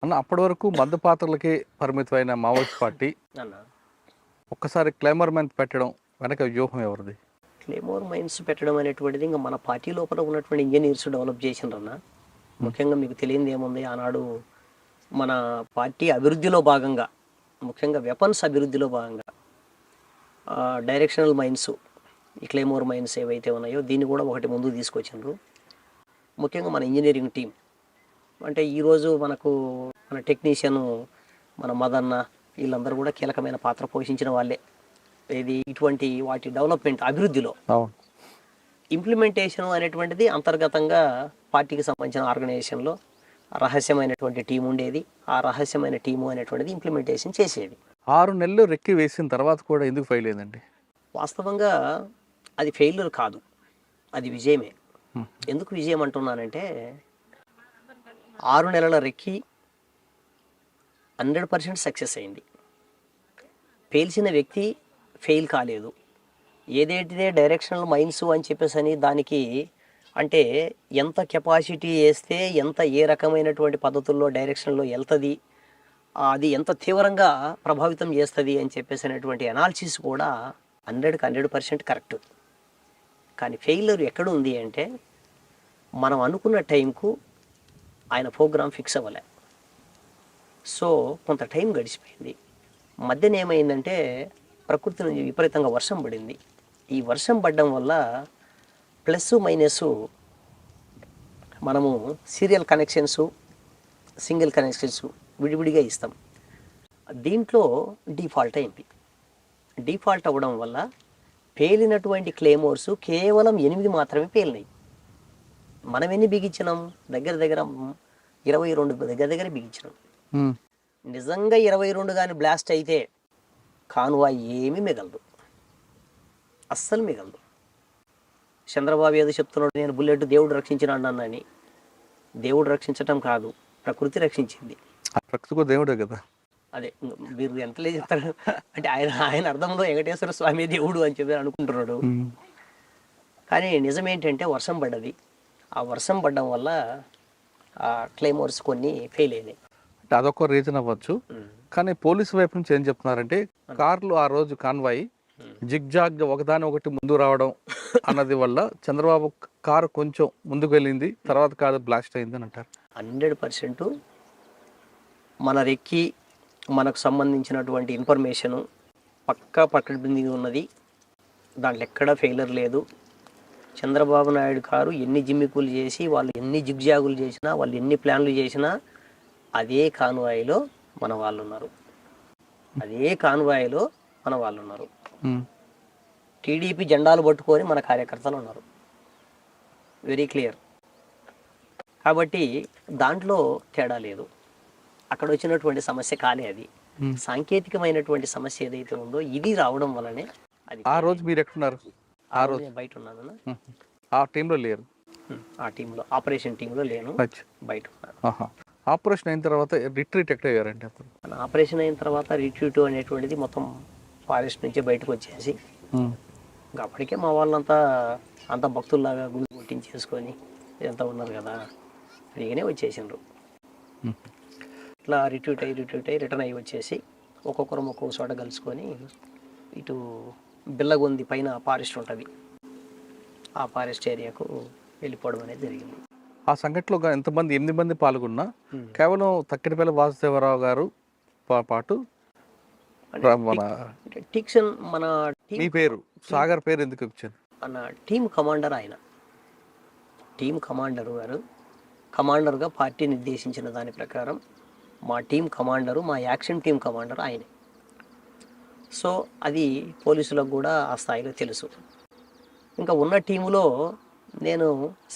అన్న అప్పటి వరకు మద్దు పాత్రలకి పరిమితమైన మావోయిస్ట్ పార్టీ అన్న ఒక్కసారి క్లైమర్ మ్యాన్ పెట్టడం వెనక వ్యూహం ఎవరిది? క్లేమోర్ మైన్స్ పెట్టడం అనేటువంటిది ఇంకా మన పార్టీ లోపల ఉన్నటువంటి ఇంజనీర్స్ డెవలప్ చేసిండ్రన్న. ముఖ్యంగా మీకు తెలియంది ఏముంది, ఆనాడు మన పార్టీ అభివృద్ధిలో భాగంగా, ముఖ్యంగా వెపన్స్ అభివృద్ధిలో భాగంగా డైరెక్షనల్ మైన్స్, ఈ క్లేమోర్ మైన్స్ ఏవైతే ఉన్నాయో దీన్ని కూడా ఒకటి ముందుకు తీసుకొచ్చిండ్రు. ముఖ్యంగా మన ఇంజనీరింగ్ టీం అంటే ఈరోజు మనకు మన టెక్నీషియన్ మన మదన్న వీళ్ళందరూ కూడా కీలకమైన పాత్ర పోషించిన వాళ్ళే. ఇది ఇటువంటి వాటి డెవలప్మెంట్ అభివృద్ధిలో. ఇంప్లిమెంటేషన్ అనేటువంటిది అంతర్గతంగా పార్టీకి సంబంధించిన ఆర్గనైజేషన్లో రహస్యమైనటువంటి టీం ఉండేది. ఆ రహస్యమైన టీము అనేటువంటిది ఇంప్లిమెంటేషన్ చేసేది. 6 నెలలు రెక్కి వేసిన తర్వాత కూడా ఎందుకు ఫెయిల్ అయిందండి? వాస్తవంగా అది ఫెయిల్యూర్ కాదు, అది విజయమే. ఎందుకు విజయం అంటున్నానంటే 6 నెలల రెక్కి 100% సక్సెస్ అయింది. పేల్చిన వ్యక్తి ఫెయిల్ కాలేదు. ఏదైతే డైరెక్షనల్ మైన్స్ అని చెప్పేసి అని దానికి అంటే ఎంత కెపాసిటీ వేస్తే ఎంత ఏ రకమైనటువంటి పద్ధతుల్లో డైరెక్షన్లో వెళ్తుంది, అది ఎంత తీవ్రంగా ప్రభావితం చేస్తుంది అని చెప్పేసి అనేటువంటి అనాలిసిస్ కూడా 100% కరెక్ట్. కానీ ఫెయిల్యూర్ ఎక్కడ ఉంది అంటే మనం అనుకున్న టైంకు ఆయన ప్రోగ్రామ్ ఫిక్స్ అవ్వలే. సో కొంత టైం గడిచిపోయింది. మధ్యన ఏమైందంటే ప్రకృతి నుంచి విపరీతంగా వర్షం పడింది. ఈ వర్షం పడడం వల్ల ప్లస్ మైనస్ మనము సీరియల్ కనెక్షన్స్, సింగిల్ కనెక్షన్స్ విడివిడిగా ఇస్తాం. దీంట్లో డిఫాల్ట్ అయింది. డిఫాల్ట్ అవ్వడం వల్ల పేలినటువంటి క్లేమోర్స్ కేవలం 8 మాత్రమే పేలినాయి. మనం ఎన్ని బిగించినాం? దగ్గర 22 దగ్గర బిగించినాం. నిజంగా 22 కానీ బ్లాస్ట్ అయితే కాన్వాయ్ ఏమీ మిగలదు, అస్సలు మిగలదు. చంద్రబాబు ఏదో చెప్తున్నాడు, నేను బుల్లెట్ దేవుడు రక్షించినాడు అన్నని. దేవుడు రక్షించటం కాదు, ప్రకృతి రక్షించింది. ప్రకృతి దేవుడే కదా. అదే మీరు ఎంతలే చెప్తారు అంటే ఆయన అర్థంలో వెంకటేశ్వర స్వామి దేవుడు అని చెప్పి అనుకుంటున్నాడు. కానీ నిజమేంటంటే వర్షం పడ్డది. ఆ వర్షం పడడం వల్ల ఆ క్లైమోర్స్ కొన్ని ఫెయిల్ అయినాయి. అంటే అదొక రీజన్ అవ్వచ్చు. కానీ పోలీసు వైపు నుంచి ఏం చెప్తున్నారంటే కార్లు ఆ రోజు కాన్వాయ్ జిగ్జాగ్ ఒకదాని ఒకటి ముందు రావడం అన్నది వల్ల చంద్రబాబు కారు కొంచెం ముందుకు వెళ్ళింది, తర్వాత కారు బ్లాస్ట్ అయింది అని అంటారు. 100% మన రెక్కి మనకు సంబంధించినటువంటి ఇన్ఫర్మేషను పక్కా పక్కన ఉన్నది. దాంట్లో ఎక్కడా ఫెయిలర్ లేదు. చంద్రబాబు నాయుడు గారు ఎన్ని జిమ్మికులు చేసి, వాళ్ళు ఎన్ని జిగ్జాగులు చేసినా, వాళ్ళు ఎన్ని ప్లాన్లు చేసినా అదే కాన్వాయిలో మన వాళ్ళు ఉన్నారు. అదే కాన్వాయిలో మన వాళ్ళు ఉన్నారు. టీడీపీ జెండాలు పట్టుకొని మన కార్యకర్తలు ఉన్నారు. Very clear. కాబట్టి దాంట్లో తేడా లేదు. అక్కడ వచ్చినటువంటి సమస్య కాలే అది. సాంకేతికమైనటువంటి సమస్య ఏదైతే ఉందో ఇది రావడం వల్లనే అది. ఆ రోజు మీరు ఎక్కడున్నారు? ఆ రోజు బయట ఉన్నాను. ఆ టీంలో లేరు? ఆ టీంలో, ఆపరేషన్ టీంలో లేను, బయట ఉన్నాను. ఆపరేషన్ అయిన తర్వాత రిట్రీట్ ఎక్కడ అయ్యారంటే అప్పుడు? ఆపరేషన్ అయిన తర్వాత రిట్రీట్ అనేటువంటిది మొత్తం ఫారెస్ట్ నుంచి బయటకు వచ్చేసి ఇంకా అప్పటికే మా వాళ్ళంతా అంత భక్తుల్లాగా గుడి కొట్టించేసుకొని ఇదంతా ఉన్నారు కదా, ఫ్రీగానే వచ్చేసిండ్రు. ఇట్లా రిట్రీట్ అయ్యి రిటర్న్ అయ్యి వచ్చేసి ఒక్కొక్కరు ఒక్కొక్క చోట కలుసుకొని ఇటు బిల్లగొంది పైన ఫారెస్ట్ ఉంటుంది, ఆ ఫారెస్ట్ ఏరియాకు వెళ్ళిపోవడం అనేది జరిగింది. ఆ సంఘటనలో ఎంతమంది 8 మంది పాల్గొన్నా కేవలం తక్కిడిపల్లి వాసుదేవరావు గారు పాటు టిక్షన్ మన మీ పేరు సాగర్ పేరు ఎందుకు ఇచ్చారు? మన టీం కమాండర్ ఆయన. టీం కమాండర్ గారు కమాండర్గా పార్టీ నిర్దేశించిన దాని ప్రకారం మా టీం కమాండరు, మా యాక్షన్ టీం కమాండర్ ఆయనే. సో అది పోలీసులకు కూడా ఆ స్థాయిలో తెలుసు. ఇంకా ఉన్న టీములో నేను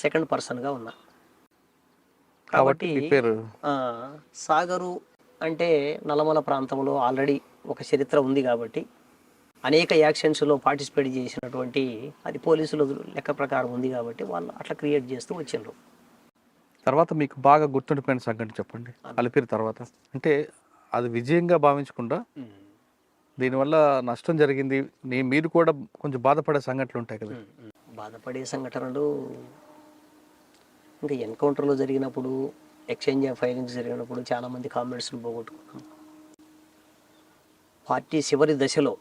సెకండ్ పర్సన్గా ఉన్నా. కాబట్టి సాగరు అంటే నల్లమల ప్రాంతంలో ఆల్రెడీ ఒక చరిత్ర ఉంది కాబట్టి అనేక యాక్షన్స్లో పార్టిసిపేట్ చేసినటువంటి అది పోలీసుల లెక్క ప్రకారం ఉంది కాబట్టి వాళ్ళు అట్లా క్రియేట్ చేస్తూ వచ్చిండ్రు. తర్వాత మీకు బాగా గుర్తుండిపోయిన సంఘటన చెప్పండి అలిపిరి తర్వాత. అంటే అది విజయంగా భావించకుండా దీనివల్ల నష్టం జరిగింది, మీరు కూడా కొంచెం బాధపడే సంఘటనలు ఉంటాయి కదా? బాధపడే సంఘటనలు ఇంకా ఎన్కౌంటర్లో జరిగినప్పుడు ఎక్స్చేంజ్ ఆఫ్ ఫైరింగ్స్ జరిగినప్పుడు చాలామంది కామ్రేడ్స్ని పోగొట్టుకున్నాం. పార్టీ చివరి దశలో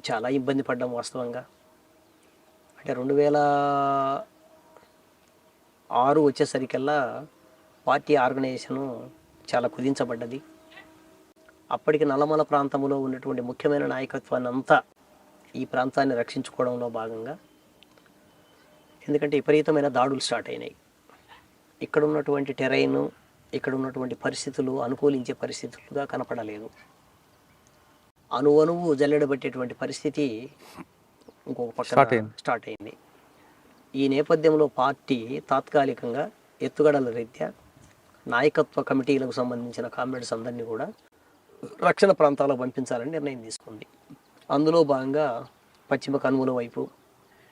చాలా ఇబ్బంది పడ్డాం వాస్తవంగా. అంటే 2006 వచ్చేసరికల్లా పార్టీ ఆర్గనైజేషను చాలా కుదించబడ్డది. అప్పటికి నల్లమల ప్రాంతంలో ఉన్నటువంటి ముఖ్యమైన నాయకత్వాన్ని అంతా ఈ ప్రాంతాన్ని రక్షించుకోవడంలో భాగంగా, ఎందుకంటే విపరీతమైన దాడులు స్టార్ట్ అయినాయి. ఇక్కడ ఉన్నటువంటి టెరైను, ఇక్కడ ఉన్నటువంటి పరిస్థితులు అనుకూలించే పరిస్థితులుగా కనపడలేదు. అణువణువు జల్లెడబట్టేటువంటి పరిస్థితి ఇంకొక పక్కన స్టార్ట్ అయింది. ఈ నేపథ్యంలో పార్టీ తాత్కాలికంగా ఎత్తుగడల రీత్యా నాయకత్వ కమిటీలకు సంబంధించిన కామ్రేడ్స్ అందరినీ కూడా రక్షణ ప్రాంతాలకు పంపించాలని నిర్ణయం తీసుకుంది. అందులో భాగంగా పశ్చిమ కనుమల వైపు,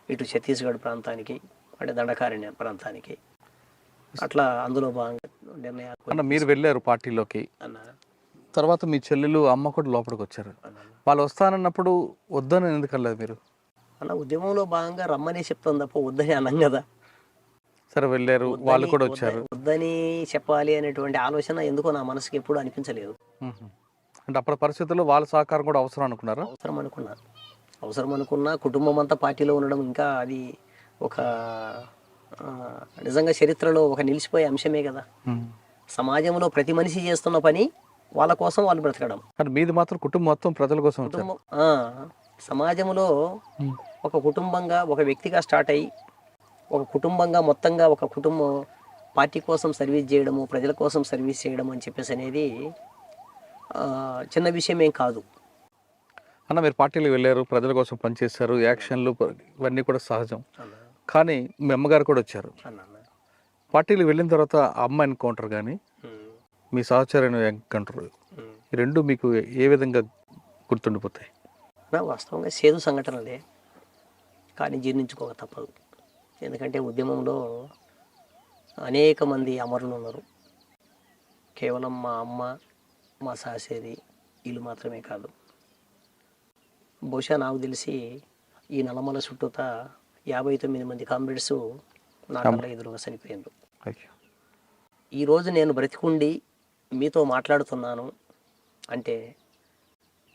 ఇటు ఛత్తీస్గఢ్ ప్రాంతానికి, అంటే దండకారణ్య ప్రాంతానికి, అట్లా అందులో భాగంగా నిర్ణయాలు. మీరు వెళ్ళారు పార్టీలోకి, అన్న తర్వాత మీ చెల్లెలు అమ్మ కూడా లోపలికి వచ్చారు. వాళ్ళు వస్తానన్నప్పుడు వద్దని ఎందుకు వెళ్ళలేదు మీరు? అన్న ఉద్యమంలో భాగంగా రమ్మనే చెప్తాం తప్ప వద్దని అనం కదా. సరే వెళ్ళారు, వాళ్ళు కూడా వచ్చారు. వద్దని చెప్పాలి అనేటువంటి ఆలోచన ఎందుకో నా మనసుకి ఎప్పుడు అనిపించలేదు. అంటే అప్పటి పరిస్థితుల్లో వాళ్ళ సహకారం కూడా అవసరం అనుకున్నారా? అవసరం అనుకున్నా కుటుంబం అంతా పార్టీలో ఉండడం ఇంకా అది ఒక నిజంగా చరిత్రలో ఒక నిలిచిపోయే అంశమే కదా. సమాజంలో ప్రతి మనిషి చేస్తున్న పని వాళ్ళ కోసం వాళ్ళు బ్రతకడం. కానీ మీది మాత్రం కుటుంబం మొత్తం ప్రజల కోసం. కుటుంబం సమాజంలో ఒక కుటుంబంగా, ఒక వ్యక్తిగా స్టార్ట్ అయ్యి ఒక కుటుంబంగా మొత్తంగా ఒక కుటుంబం పార్టీ కోసం సర్వీస్ చేయడము, ప్రజల కోసం సర్వీస్ చేయడం అని చెప్పేసి అనేది చిన్న విషయం ఏం కాదు అన్న. మీరు పార్టీలు వెళ్ళారు, ప్రజల కోసం పనిచేశారు, యాక్షన్లు ఇవన్నీ కూడా సహజం. కానీ మీ అమ్మగారు కూడా వచ్చారు. పార్టీలు వెళ్ళిన తర్వాత అమ్మ ఎన్కౌంటర్ కానీ మీ సహచర్య ఎన్కౌంటర్, ఈ రెండు మీకు ఏ విధంగా గుర్తుండిపోతాయి? వాస్తవంగా సేదు సంఘటనలే, కానీ జీర్ణించుకోక తప్పదు. ఎందుకంటే ఉద్యమంలో అనేక మంది అమరులు ఉన్నారు. కేవలం మా అమ్మ, మా సహసేది వీళ్ళు మాత్రమే కాదు. బహుశా నాకు తెలిసి ఈ నల్లమల చుట్టూత 59 మంది కామ్రేడ్స్ నా కళ్ళ ఎదురుగా చనిపోయారు. ఈరోజు నేను బ్రతికుండి మీతో మాట్లాడుతున్నాను అంటే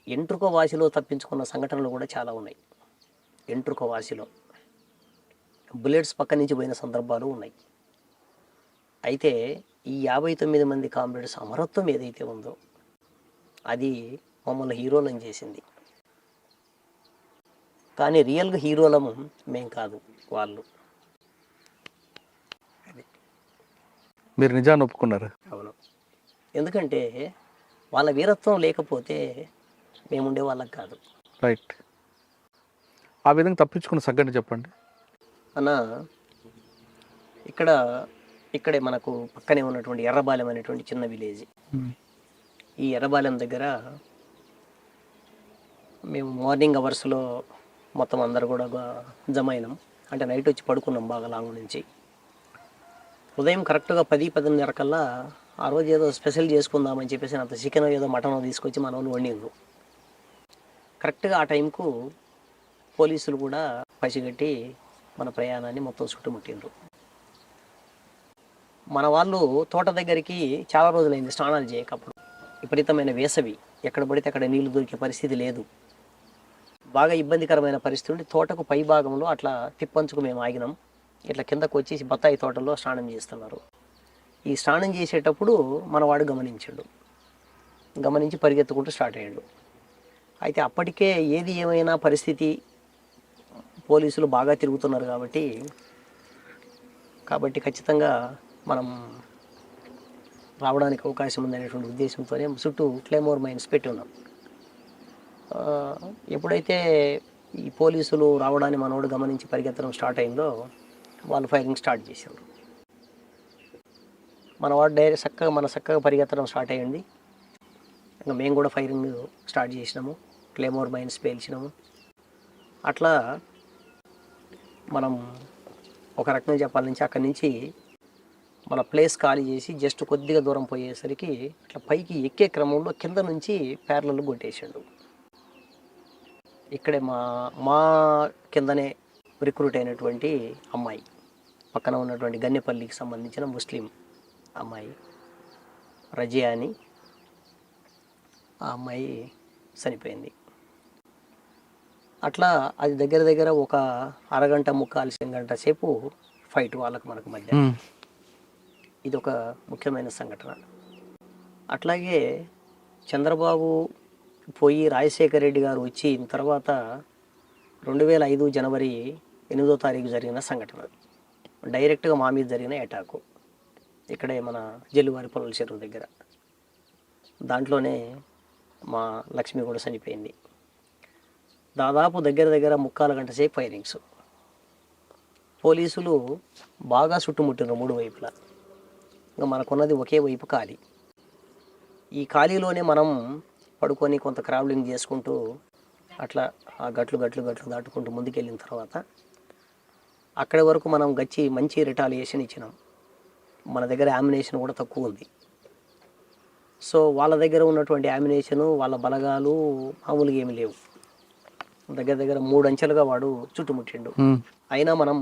ఎంట్రుక వాసిలో తప్పించుకున్న సంఘటనలు కూడా చాలా ఉన్నాయి. ఎంట్రుక వాసిలో బుల్లెట్స్ పక్క నుంచి పోయిన సందర్భాలు ఉన్నాయి. అయితే ఈ 59 మంది కామ్రేడ్స్ అమరత్వం ఏదైతే ఉందో అది మమ్మల్ని హీరోలను చేసింది. కానీ రియల్గా హీరోలము మేం కాదు, వాళ్ళు. మీరు నిజాన్ని ఒప్పుకున్నారు? అవును. ఎందుకంటే వాళ్ళ వీరత్వం లేకపోతే మేముండే వాళ్ళకి కాదు. రైట్. ఆ విధంగా తప్పించుకున్న సంఘటన చెప్పండి అన్న. ఇక్కడే మనకు పక్కనే ఉన్నటువంటి ఎర్రబాలెం అనేటువంటి చిన్న విలేజ్. ఈ ఎర్రబాలెం దగ్గర మేము మార్నింగ్ అవర్స్లో మొత్తం అందరు కూడా జమ అయినాం. అంటే నైట్ వచ్చి పడుకున్నాం బాగా లాంగ్ నుంచి. ఉదయం కరెక్ట్గా 10-10:30 కల్లా ఆ రోజు ఏదో స్పెషల్ చేసుకుందామని చెప్పేసి అంత చికెన్ ఏదో మటన్ తీసుకొచ్చి మన వాళ్ళు వండిండ్రు. కరెక్ట్గా ఆ టైంకు పోలీసులు కూడా పసిగట్టి మన ప్రయాణాన్ని మొత్తం చుట్టుముట్టిండ్రు. మన వాళ్ళు తోట దగ్గరికి చాలా రోజులైంది స్నానాలు చేయకప్పుడు. విపరీతమైన వేసవి, ఎక్కడ పడితే అక్కడ నీళ్లు దొరికే పరిస్థితి లేదు. బాగా ఇబ్బందికరమైన పరిస్థితి ఉండి తోటకు పై భాగంలో అట్లా తిప్పంచుకు మేము ఆగినాం. ఇట్లా కిందకు వచ్చి బత్తాయి తోటల్లో స్నానం చేస్తున్నారు. ఈ స్నానం చేసేటప్పుడు మనవాడు గమనించి పరిగెత్తుకుంటూ స్టార్ట్ అయ్యాడు. అయితే అప్పటికే ఏది ఏమైనా పరిస్థితి, పోలీసులు బాగా తిరుగుతున్నారు కాబట్టి ఖచ్చితంగా మనం రావడానికి అవకాశం ఉందనేటువంటి ఉద్దేశంతోనే చుట్టూ క్లేమోర్ మైన్స్ పెట్టి ఉన్నాం. ఎప్పుడైతే ఈ పోలీసులు రావడాన్ని మనోడు గమనించి పరిగెత్తడం స్టార్ట్ అయిందో వాళ్ళు ఫైరింగ్ స్టార్ట్ చేశారు. మనవాడు చక్కగా పరిగెత్తడం స్టార్ట్ అయ్యింది. ఇంకా మేము కూడా ఫైరింగ్ స్టార్ట్ చేసినాము, క్లేమోర్ మైన్స్ పేల్చినాము. అట్లా మనం ఒక రకంగా చెప్పాలి అక్కడి నుంచి మన ప్లేస్ ఖాళీ చేసి జస్ట్ కొద్దిగా దూరం పోయేసరికి అట్లా పైకి ఎక్కే క్రమంలో కింద నుంచి ప్యారలల్ కొట్టేసాడు. ఇక్కడే మా కిందనే రిక్రూట్ అయినటువంటి అమ్మాయి, పక్కన ఉన్నటువంటి గన్నెపల్లికి సంబంధించిన ముస్లిం అమ్మాయి రజియా అని. ఆ అమ్మాయి చనిపోయింది. అట్లా అది దగ్గర దగ్గర ఒక అరగంట ముక్కాలు గంట సేపు ఫైట్ వాళ్ళకు మనకు మధ్య. ఇది ఒక ముఖ్యమైన సంఘటన. అట్లాగే చంద్రబాబు పోయి రాజశేఖర రెడ్డి గారు వచ్చిన తర్వాత 2005 జనవరి 8వ తారీఖు జరిగిన సంఘటన, డైరెక్ట్గా మా మీద జరిగిన అటాకు ఇక్కడే మన జల్లువారి పొలాల చెరువు దగ్గర. దాంట్లోనే మా లక్ష్మి కూడా చనిపోయింది. దాదాపు దగ్గర దగ్గర ముక్కాలు గంట సేపు ఫైరింగ్స్. పోలీసులు బాగా చుట్టుముట్టినారు 3 వైపులా. ఇంకా మనకున్నది ఒకే వైపు ఖాళీ. ఈ ఖాళీలోనే మనం పడుకొని కొంత క్రావలింగ్ చేసుకుంటూ అట్లా ఆ గట్లు దాటుకుంటూ ముందుకెళ్ళిన తర్వాత అక్కడి వరకు మనం మంచి రిటాలియేషన్ ఇచ్చినాం. మన దగ్గర యామినేషన్ కూడా తక్కువ ఉంది. సో వాళ్ళ దగ్గర ఉన్నటువంటి యామినేషను, వాళ్ళ బలగాలు మామూలుగా ఏమి లేవు. దగ్గర దగ్గర 3 అంచెలుగా వాడు చుట్టుముట్టిండు. అయినా మనం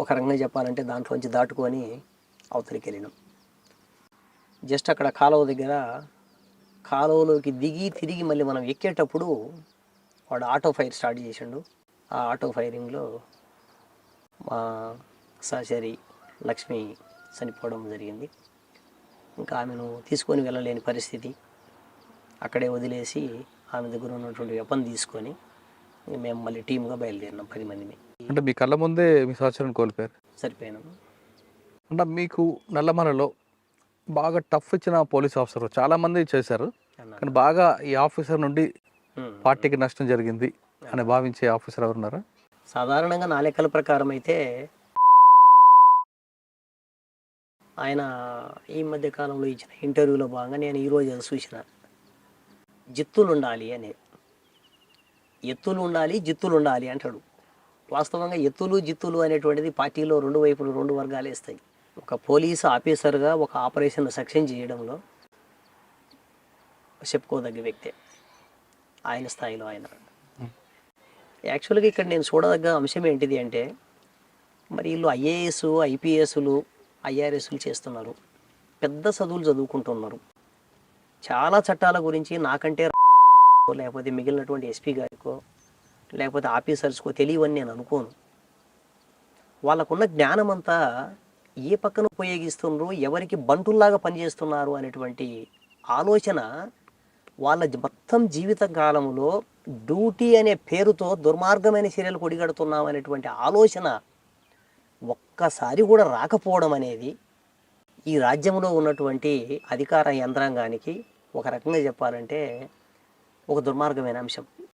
ఒక రకంగా చెప్పాలంటే దాంట్లోంచి దాటుకొని అవతలికి వెళ్ళినాం. జస్ట్ అక్కడ కాలువ దగ్గర కాలువలోకి దిగి తిరిగి మళ్ళీ మనం ఎక్కేటప్పుడు వాడు ఆటో ఫైర్ స్టార్ట్ చేసిండు. ఆ ఆటో ఫైరింగ్లో మా సహచరి లక్ష్మి చనిపోవడం జరిగింది. ఇంకా ఆమెను తీసుకొని వెళ్ళలేని పరిస్థితి. అక్కడే వదిలేసి ఆమె దగ్గర ఉన్నటువంటి వెపన్ తీసుకొని మేము మళ్ళీ టీమ్గా బయలుదేరినాం 10 మందిని. అంటే మీ కళ్ళ ముందే మీ సహచరుని కోల్పోయారు. సరిపోయినాము. అంటే మీకు నల్లమలలో బాగా టఫ్ ఇచ్చిన పోలీస్ ఆఫీసర్ చాలామంది చేశారు, కానీ బాగా ఈ ఆఫీసర్ నుండి పార్టీకి నష్టం జరిగింది అని భావించే ఆఫీసర్ ఎవరున్నారా? సాధారణంగా నా లెక్కల ప్రకారం అయితే ఆయన ఈ మధ్య కాలంలో ఇచ్చిన ఇంటర్వ్యూలో భాగంగా నేను ఈరోజు అది చూసిన, జిత్తులు ఉండాలి అని. ఎత్తులు ఉండాలి, జిత్తులు ఉండాలి అంటాడు. వాస్తవంగా ఎత్తులు జిత్తులు అనేటువంటిది పార్టీలో 2 వైపులు 2 వర్గాలు వేస్తాయి. ఒక పోలీసు ఆఫీసర్గా ఒక ఆపరేషన్ సక్సెస్ చేయడంలో చెప్పుకోదగ్గ వ్యక్తే ఆయన స్థాయిలో ఆయన. యాక్చువల్గా ఇక్కడ నేను చూడదగ్గ అంశం ఏంటిది అంటే, మరి వీళ్ళు ఐఏఎస్, ఐపీఎస్లు, ఐఆర్ఎస్లు చేస్తున్నారు, పెద్ద చదువులు చదువుకుంటున్నారు. చాలా చట్టాల గురించి నాకంటే లేకపోతే మిగిలినటువంటి ఎస్పీ గారికో లేకపోతే ఆఫీసర్స్కో తెలియవని నేను అనుకోను. వాళ్ళకున్న జ్ఞానం అంతా ఏ పక్కన ఉపయోగిస్తున్నారు, ఎవరికి బంటుల్లాగా పనిచేస్తున్నారు అనేటువంటి ఆలోచన వాళ్ళ మొత్తం జీవిత కాలంలో డ్యూటీ అనే పేరుతో దుర్మార్గమైన చర్యలు కొడిగడుతున్నాం అనేటువంటి ఆలోచన ఒక్కసారి కూడా రాకపోవడం అనేది ఈ రాజ్యంలో ఉన్నటువంటి అధికార యంత్రాంగానికి ఒక రకంగా చెప్పాలంటే ఒక దుర్మార్గమైన అంశం.